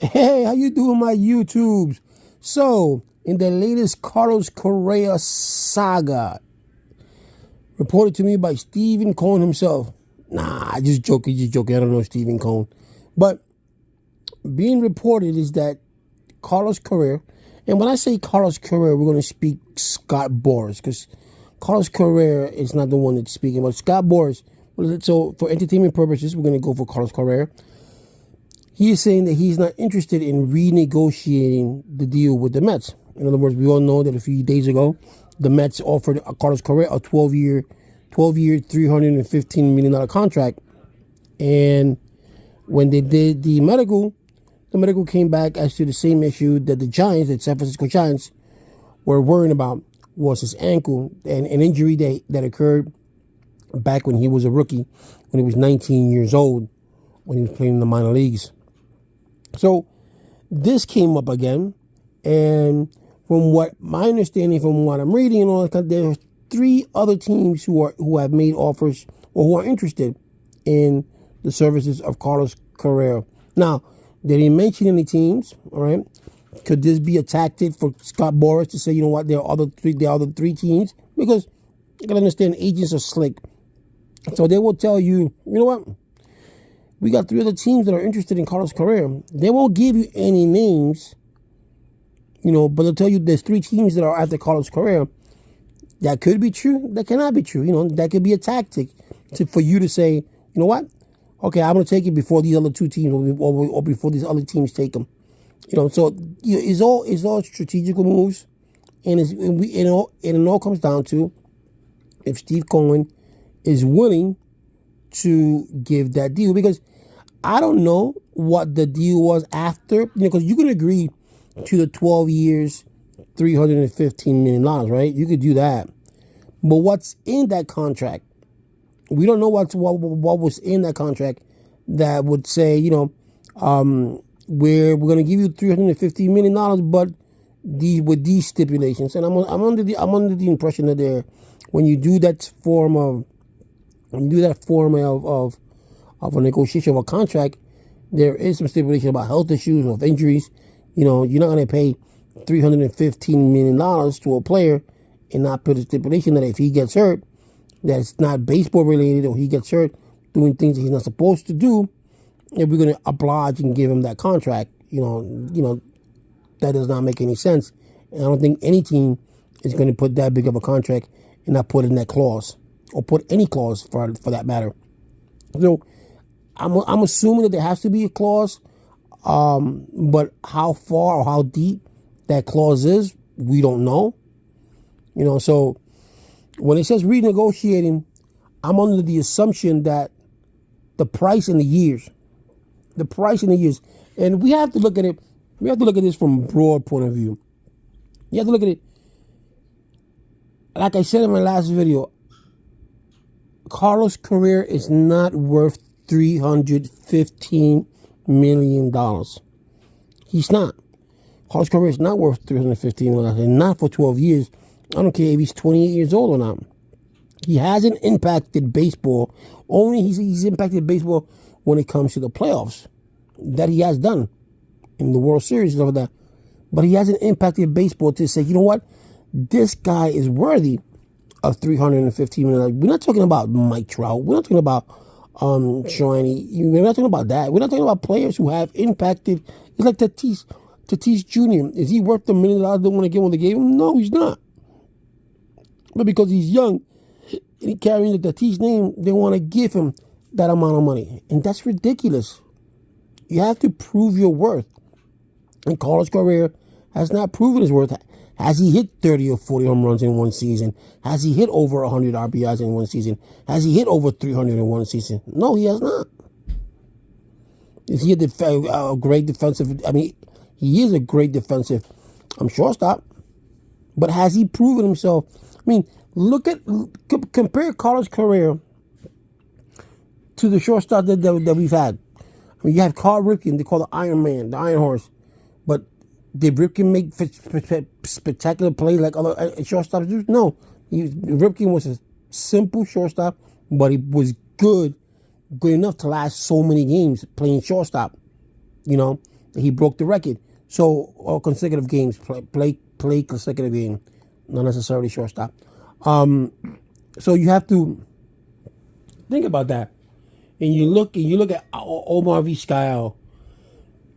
Hey, how you doing, my YouTubes? So, in the latest Carlos Correa saga, reported to me by Stephen Cohn himself. Nah, just joking. I don't know Stephen Cohn. But being reported is that Carlos Correa, and when I say Carlos Correa, we're going to speak Scott Boras, because Carlos Correa is not the one that's speaking, but Scott Boras. So, for entertainment purposes, we're going to go for Carlos Correa. He is saying that he's not interested in renegotiating the deal with the Mets. In other words, we all know that a few days ago, the Mets offered Carlos Correa a 12-year, $315 million contract. And when they did the medical came back as to the same issue that the Giants, the San Francisco Giants, were worrying about, was his ankle and an injury that occurred back when he was a rookie, when he was 19 years old, when he was playing in the minor leagues. So this came up again, and from what my understanding, from what I'm reading and all that, there are 3 other teams who have made offers or who are interested in the services of Carlos Correa. Now, they didn't mention any teams. All right, could this be a tactic for Scott Boras to say, you know what, there are other 3 teams? Because you can understand, agents are slick, so they will tell you, you know what, we got 3 other teams that are interested in Carlos Correa. They won't give you any names, but they'll tell you there's 3 teams that are after Carlos Correa. That could be true. That cannot be true. That could be a tactic for you to say, you know what? Okay, I'm going to take it before these other 2 teams or before these other teams take them. So it's all strategical moves, and it all comes down to if Steve Cohen is willing to give that deal, because I don't know what the deal was after, because you can agree to the 12 years, $315 million, right? You could do that. But what's in that contract? We don't know what was in that contract that would say, we're going to give you $350 million, but with these stipulations. And I'm under the impression that when you do that form of a negotiation of a contract, there is some stipulation about health issues or injuries. You're not going to pay $315 million to a player and not put a stipulation that if he gets hurt, that it's not baseball related, or he gets hurt doing things that he's not supposed to do, if we're going to oblige and give him that contract. That does not make any sense. And I don't think any team is going to put that big of a contract and not put in that clause, or put any clause for that matter. So I'm assuming that there has to be a clause, but how far or how deep that clause is, we don't know. So when it says renegotiating, I'm under the assumption that the price in the years, and we have to look at it. We have to look at this from a broad point of view. You have to look at it. Like I said in my last video, Carlos Correa is not worth $315 million. He's not. Carlos Correa is not worth $315 million, and not for 12 years. I don't care if he's 28 years old or not. He hasn't impacted baseball. Only he's impacted baseball when it comes to the playoffs. That he has done in the World Series and all that. But he hasn't impacted baseball to say, you know what, this guy is worthy of $315 million. We're not talking about Mike Trout. We're not talking about Shiny. We're not talking about that. We're not talking about players who have impacted. It's like Tatis Jr. Is he worth the $1 million they want to give when they gave him? No, he's not. But because he's young and he's carrying the Tatis name, they want to give him that amount of money. And that's ridiculous. You have to prove your worth. And Carlos Correa has not proven his worth. Has he hit 30 or 40 home runs in one season? Has he hit over 100 RBIs in one season? Has he hit over 300 in one season? No, he has not. Is he a great defensive? I mean, he is a great defensive shortstop. But has he proven himself? I mean, compare Carlos Correa to the shortstop that we've had. I mean, you have Carl Ripken. They call the Iron Man, the Iron Horse. But did Ripken make spectacular plays like other shortstops do? No. Ripken was a simple shortstop, but he was good enough to last so many games playing shortstop. He broke the record. So, all consecutive games, play consecutive game, not necessarily shortstop. So you have to think about that. And you look at Omar Vizquel.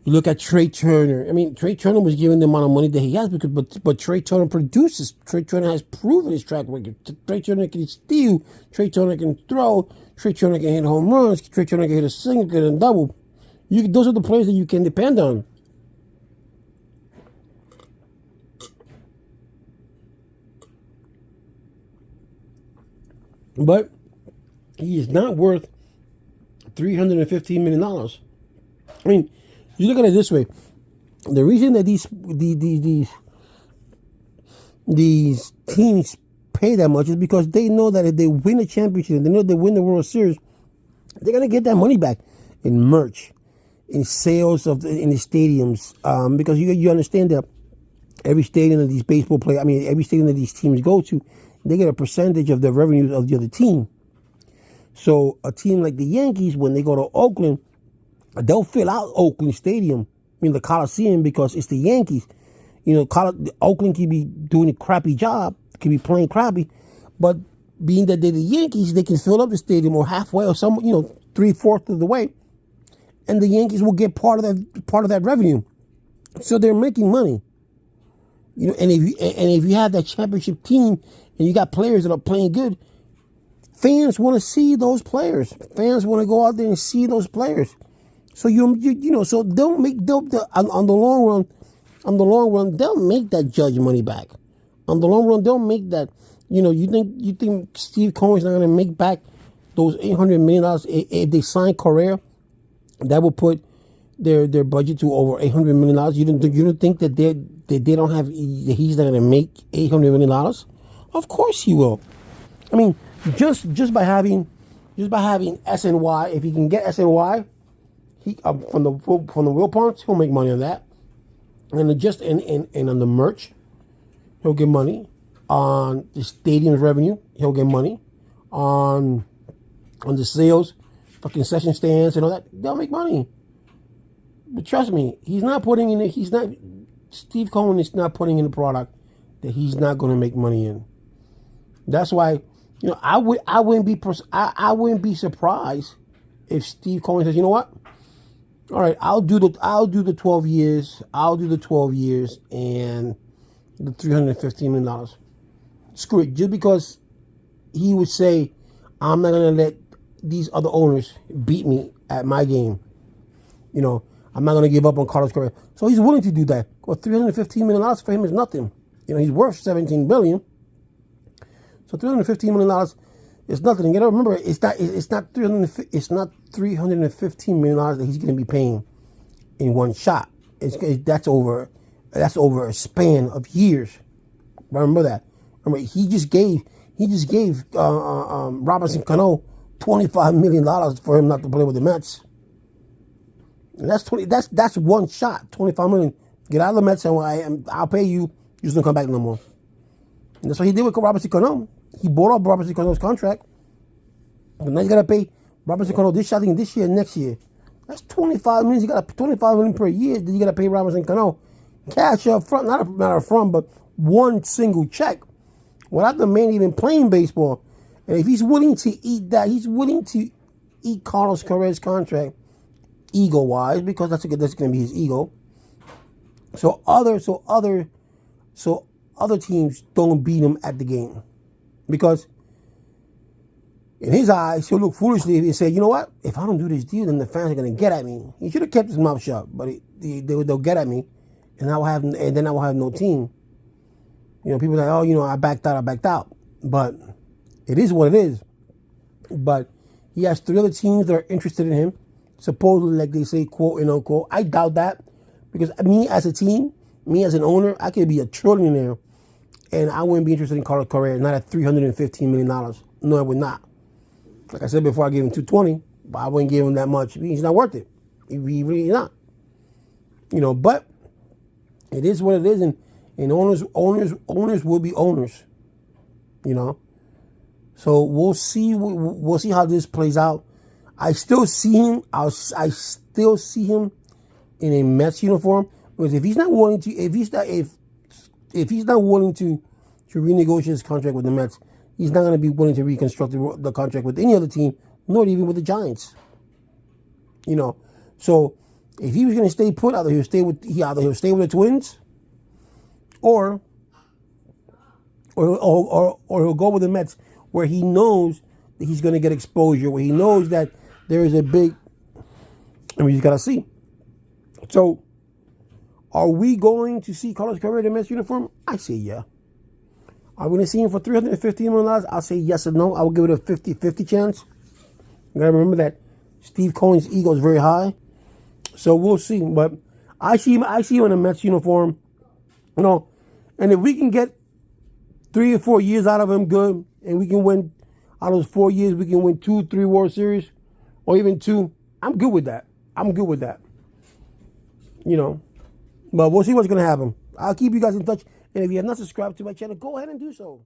You look at Trey Turner. I mean, Trey Turner was given the amount of money that he has but Trey Turner produces. Trey Turner has proven his track record. Trey Turner can steal. Trey Turner can throw. Trey Turner can hit home runs. Trey Turner can hit a single, can hit a double. Those are the players that you can depend on. But he is not worth $315 million. I mean, you look at it this way. The reason that these teams pay that much is because they know that if they win a championship, they know they win the World Series, they're gonna get that money back in merch, in sales in the stadiums. Because you understand that every stadium that these baseball players, every stadium that these teams go to, they get a percentage of the revenues of the other team. So a team like the Yankees, when they go to Oakland, they'll fill out Oakland Stadium, the Coliseum, because it's the Yankees. Oakland can be doing a crappy job, can be playing crappy, but being that they're the Yankees, they can fill up the stadium or halfway or some, 3/4 of the way, and the Yankees will get part of that revenue. So they're making money. And if you have that championship team and you got players that are playing good, fans want to see those players. Fans want to go out there and see those players. So so on the long run, they'll make that Judge money back. On the long run, they'll make that. You think Steve Cohen's not going to make back those $800 million if they sign Correa? That will put their budget to over $800 million. You don't think that they don't have, he's not going to make $800 million? Of course he will. I mean, just by having SNY, if he can get SNY, he from the Will Punch, he'll make money on that. And and on the merch, he'll get money. On the stadium's revenue, he'll get money. On the sales, for concession stands and all that, they'll make money. But trust me, Steve Cohen is not putting in a product that he's not going to make money in. That's why, I wouldn't be surprised if Steve Cohen says, you know what? All right, I'll do the 12 years. I'll do the 12 years and the $315 million. Screw it. Just because he would say, I'm not going to let these other owners beat me at my game. I'm not going to give up on Carlos Correa. So he's willing to do that. Well, $315 million for him is nothing. He's worth $17 billion. So $315 million is nothing. And you got to remember, it's not $315 million that he's going to be paying in one shot. That's over a span of years. Remember that. Remember, he just gave Robinson Cano $25 million for him not to play with the Mets. And that's one shot, $25 million. Get out of the Mets and I'll pay you. You just don't come back no more. And that's what he did with Robinson Cano. He bought off Robinson Cano's contract. And now you gotta pay Robinson Cano this shot, this year, next year. That's $25 million. You got $25 million per year. Then you gotta pay Robinson Cano cash up front, not up front, but one single check, without the man even playing baseball. And if he's willing to eat that, he's willing to eat Carlos Correa's contract, ego-wise, because that's gonna be his ego. So other teams don't beat him at the game, because in his eyes, he'll look foolishly if he say, you know what? If I don't do this deal, then the fans are going to get at me. He should have kept his mouth shut, but they'll get at me, and then I will have no team. People are like, oh, I backed out. But it is what it is. But he has 3 other teams that are interested in him, supposedly, like they say, quote and unquote. I doubt that, because me as a team, me as an owner, I could be a trillionaire, and I wouldn't be interested in Carlos Correa, not at $315 million. No, I would not. Like I said before, I gave him $220, but I wouldn't give him that much. He's not worth it. He really not. But it is what it is, and owners will be owners. So we'll see how this plays out. I still see him. I still see him in a Mets uniform, because if he's not willing to, if he's not willing to renegotiate his contract with the Mets, he's not going to be willing to reconstruct the contract with any other team, not even with the Giants. You know, so if he was going to stay put, either he'll stay with the Twins, or he'll go with the Mets, where he knows that he's going to get exposure, where he knows that there is a big. And we just got to see. So, are we going to see Carlos Correa in the Mets uniform? I say yeah. Are we going to see him for $315 million? I'll say yes or no. I will give it a 50-50 chance. You got to remember that Steve Cohen's ego is very high. So we'll see. But I see him in a Mets uniform. You know, and if we can get 3 or 4 years out of him, good. And we can win, out of those 4 years, we can win 2, 3 World Series. Or even 2. I'm good with that. You know, but we'll see what's going to happen. I'll keep you guys in touch. And if you have not subscribed to my channel, go ahead and do so.